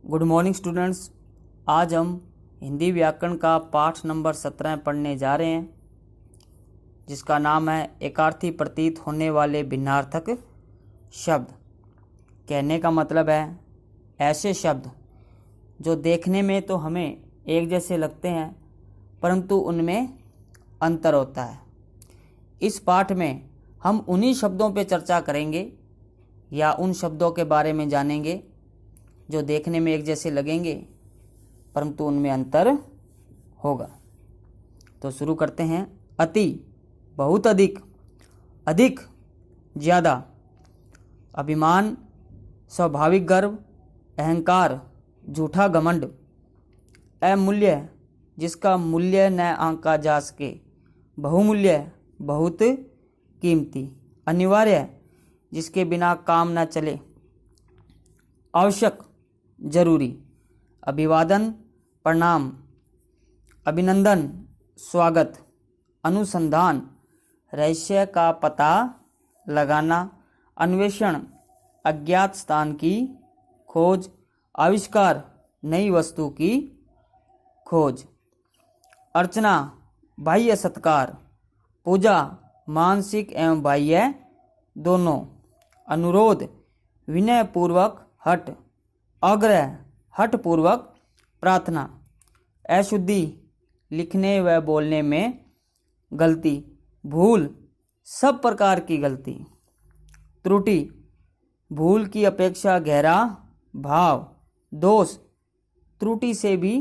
Good morning students. आज हम हिंदी व्याकरण का पाठ नंबर 17 पढ़ने जा रहे हैं, जिसका नाम है एकार्थी प्रतीत होने वाले भिन्नार्थक शब्द। कहने का मतलब है ऐसे शब्द जो देखने में तो हमें एक जैसे लगते हैं, परंतु उनमें अंतर होता है। इस पाठ में हम उन्हीं शब्दों पर चर्चा करेंगे या उन शब्दों के बारे में जानेंगे जो देखने में एक जैसे लगेंगे, परंतु उनमें अंतर होगा। तो शुरू करते हैं। अति, बहुत अधिक, अधिक, ज़्यादा। अभिमान, स्वाभाविक गर्व, अहंकार, झूठा घमंड। अमूल्य, जिसका मूल्य न आंका जा सके। बहुमूल्य, बहुत कीमती। अनिवार्य, जिसके बिना काम न चले। आवश्यक, जरूरी। अभिवादन, प्रणाम। अभिनंदन, स्वागत। अनुसंधान, रहस्य का पता लगाना। अन्वेषण, अज्ञात स्थान की खोज। आविष्कार, नई वस्तु की खोज। अर्चना, बाह्य सत्कार। पूजा, मानसिक एवं बाह्य दोनों। अनुरोध, विनयपूर्वक हट। आग्रह, हठपूर्वक प्रार्थना। अशुद्धि, लिखने व बोलने में गलती। भूल, सब प्रकार की गलती। त्रुटि, भूल की अपेक्षा गहरा भाव। दोष, त्रुटि से भी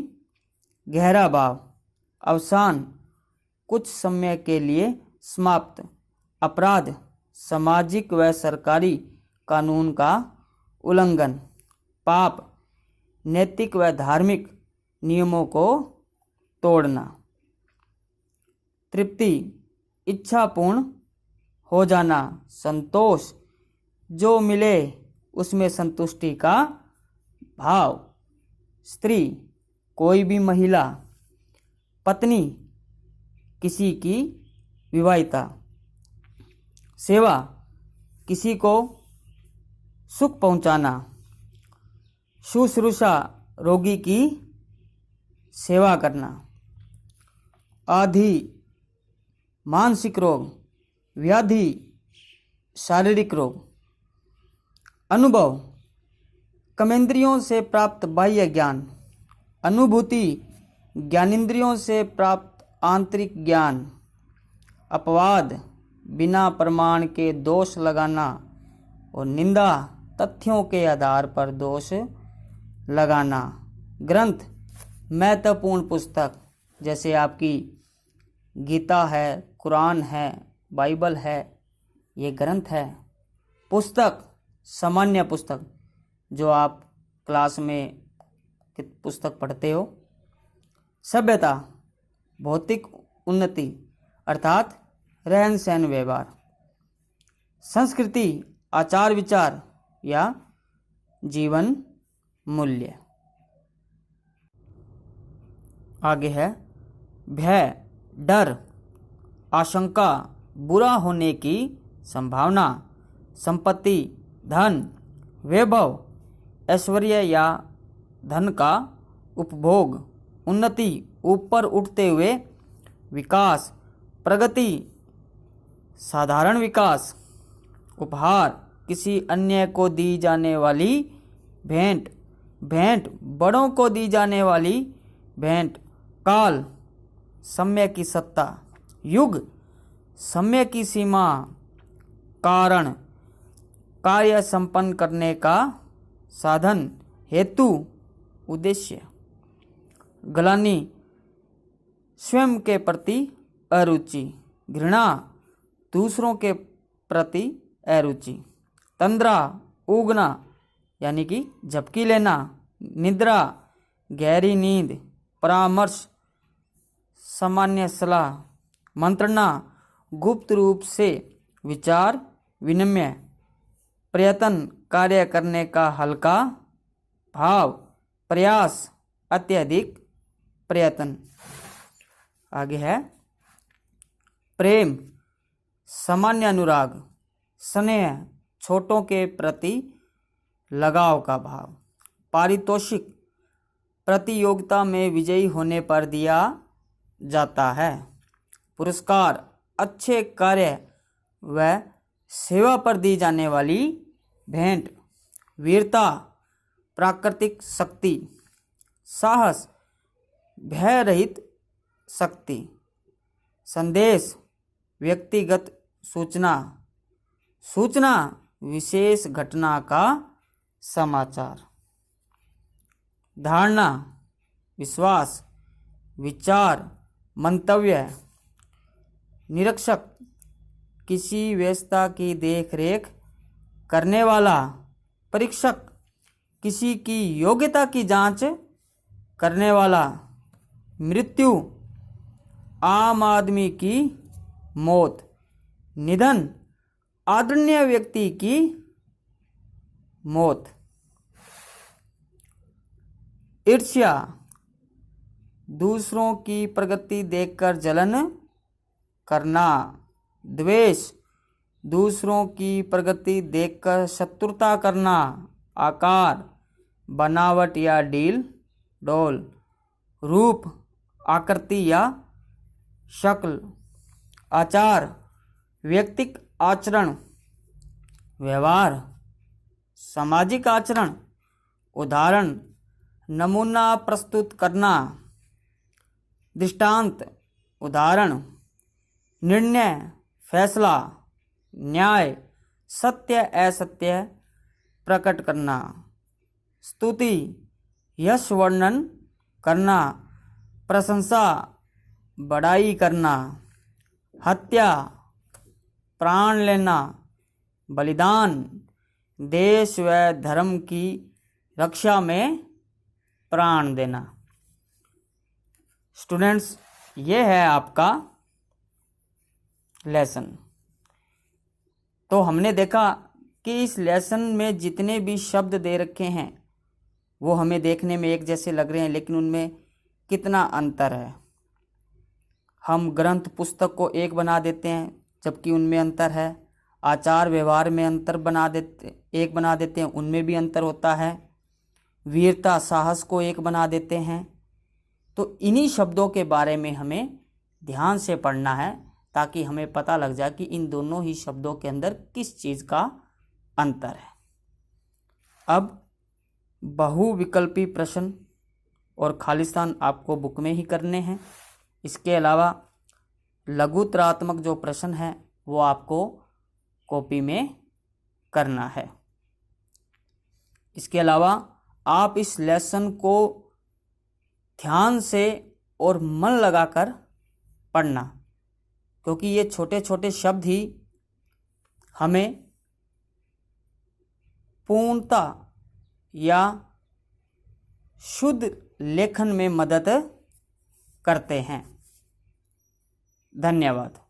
गहरा भाव। अवसान, कुछ समय के लिए समाप्त। अपराध, सामाजिक व सरकारी कानून का उल्लंघन। पाप, नैतिक व धार्मिक नियमों को तोड़ना। तृप्ति, इच्छा पूर्ण हो जाना। संतोष, जो मिले उसमें संतुष्टि का भाव। स्त्री, कोई भी महिला। पत्नी, किसी की विवाहिता। सेवा, किसी को सुख पहुंचाना। शुश्रूषा, रोगी की सेवा करना। आधि, मानसिक रोग। व्याधि, शारीरिक रोग। अनुभव, कर्मेंद्रियों से प्राप्त बाह्य ज्ञान। अनुभूति, ज्ञानेंद्रियों से प्राप्त आंतरिक ज्ञान। अपवाद, बिना प्रमाण के दोष लगाना। और निंदा, तथ्यों के आधार पर दोष लगाना। ग्रंथ, महत्वपूर्ण पुस्तक, जैसे आपकी गीता है, कुरान है, बाइबल है, ये ग्रंथ है। पुस्तक, सामान्य पुस्तक, जो आप क्लास में पुस्तक पढ़ते हो। सभ्यता, भौतिक उन्नति अर्थात रहन सहन व्यवहार। संस्कृति, आचार विचार या जीवन मूल्य। आगे है भय, डर, आशंका, बुरा होने की संभावना। संपत्ति, धन, वैभव, ऐश्वर्य या धन का उपभोग। उन्नति, ऊपर उठते हुए विकास। प्रगति, साधारण विकास। उपहार, किसी अन्य को दी जाने वाली भेंट। भेंट, बड़ों को दी जाने वाली भेंट। काल, समय की सत्ता। युग, समय की सीमा। कारण, कार्य संपन्न करने का साधन। हेतु, उद्देश्य। ग्लानि, स्वयं के प्रति अरुचि। घृणा, दूसरों के प्रति अरुचि। तंद्रा, ऊगना यानी कि झपकी लेना। निद्रा, गहरी नींद। परामर्श, सामान्य सलाह। मंत्रणा, गुप्त रूप से विचार विनिमय। प्रयत्न, कार्य करने का हल्का भाव। प्रयास, अत्यधिक प्रयत्न। आगे है प्रेम, सामान्य अनुराग। स्नेह, छोटों के प्रति लगाव का भाव। पारितोषिक, प्रतियोगिता में विजयी होने पर दिया जाता है। पुरस्कार अच्छे कार्य व सेवा पर दी जाने वाली भेंट। वीरता प्राकृतिक शक्ति। साहस भय रहित शक्ति। संदेश व्यक्तिगत सूचना। सूचना विशेष घटना का समाचार। धारणा विश्वास विचार मंतव्य। निरीक्षक किसी व्यवस्था की देखरेख करने वाला। परीक्षक किसी की योग्यता की जांच करने वाला। मृत्यु आम आदमी की मौत। निधन आदरणीय व्यक्ति की मौत। ईर्ष्या दूसरों की प्रगति देखकर जलन करना। द्वेष दूसरों की प्रगति देखकर शत्रुता करना। आकार बनावट या डोल। रूप आकृति या शक्ल। आचार व्यक्तिक आचरण व्यवहार। सामाजिक आचरण उदाहरण नमूना प्रस्तुत करना। दृष्टांत उदाहरण निर्णय फैसला। न्याय सत्य असत्य प्रकट करना। स्तुति यश वर्णन करना। प्रशंसा बड़ाई करना। हत्या प्राण लेना। बलिदान देश व धर्म की रक्षा में प्राण देना। स्टूडेंट्स, ये है आपका लेसन। तो हमने देखा कि इस लेसन में जितने भी शब्द दे रखे हैं वो हमें देखने में एक जैसे लग रहे हैं, लेकिन उनमें कितना अंतर है। हम ग्रंथ पुस्तक को एक बना देते हैं जबकि उनमें अंतर है। आचार व्यवहार में एक बना देते हैं, उनमें भी अंतर होता है। वीरता साहस को एक बना देते हैं। तो इन्हीं शब्दों के बारे में हमें ध्यान से पढ़ना है ताकि हमें पता लग जाए कि इन दोनों ही शब्दों के अंदर किस चीज़ का अंतर है। अब बहुविकल्पी प्रश्न और खालिस्तान आपको बुक में ही करने हैं। इसके अलावा लघुतरात्मक जो प्रश्न है वो आपको कॉपी में करना है। इसके अलावा आप इस लेसन को ध्यान से और मन लगाकर पढ़ना, क्योंकि ये छोटे छोटे शब्द ही हमें पूर्णता या शुद्ध लेखन में मदद करते हैं। धन्यवाद।